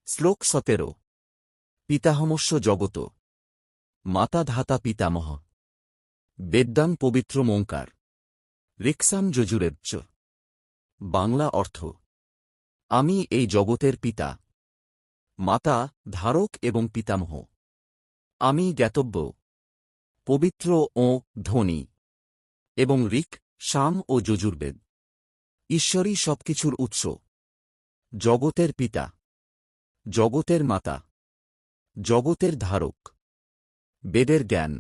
শ্লোক ১৭ পিতাহমস্য জগত মাতা ধাতা পিতামহ বেদ্যাং পবিত্র মোঙ্কার ঋক্সাম যজুরেবচ। বাংলা অর্থ আমি এই জগতের পিতা, মাতা, ধারক এবং পিতামহ। আমি জ্ঞাতব্য, পবিত্র ও ধনী, এবং ঋক্, সাম ও যজুর্বেদ। ঈশ্বরই সবকিছুর উৎস, জগতের পিতা, জগতের মাতা, জগতের ধারক, বেদের জ্ঞান,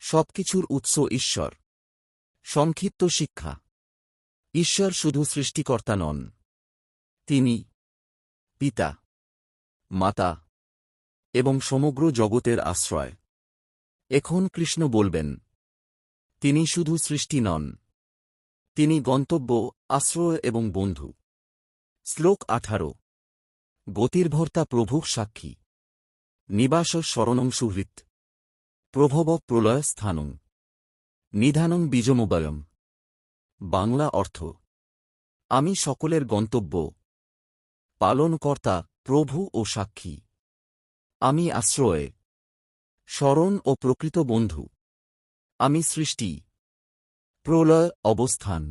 সবকিছুর উৎস ঈশ্বর। সংক্ষিপ্ত শিক্ষা: ঈশ্বর শুধু সৃষ্টিকর্তা নন, তিনি পিতা, মাতা এবং সমগ্র জগতের আশ্রয়। এখন কৃষ্ণ বলবেন, তিনি শুধু সৃষ্টি নন, তিনি গন্তব্য, আশ্রয় এবং বন্ধু। শ্লোক ১৮ গতির্ভর্তা প্রভু সাক্ষী নিবাস শরণং সুহৃৎ প্রভব প্রলয় স্থানং নিধানং বীজমোবয়ম। বাংলা অর্থ আমি সকলের গন্তব্য, পালনকর্তা, প্রভু ও সাক্ষী। আমি আশ্রয়, শরণ ও প্রকৃত বন্ধু। আমি সৃষ্টি, প্রলয়, অবস্থান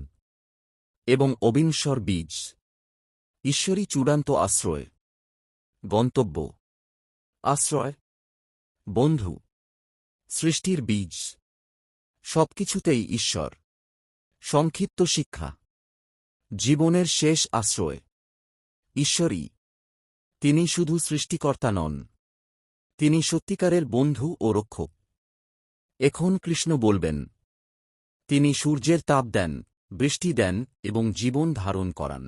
এবং অবিনশ্বর বীজ। ঈশ্বরই চূড়ান্ত আশ্রয়, গন্তব্য, আশ্রয়, বন্ধু, সৃষ্টির বীজ। সবকিছুতেই ঈশ্বর। সংক্ষিপ্ত শিক্ষা: জীবনের শেষ আশ্রয় ঈশ্বরই। তিনি শুধু সৃষ্টিকর্তা নন, তিনি সত্যিকারের বন্ধু ও রক্ষক। এখন কৃষ্ণ বলবেন, তিনি সূর্যের তাপ দেন, বৃষ্টি দেন এবং জীবন ধারণ করান।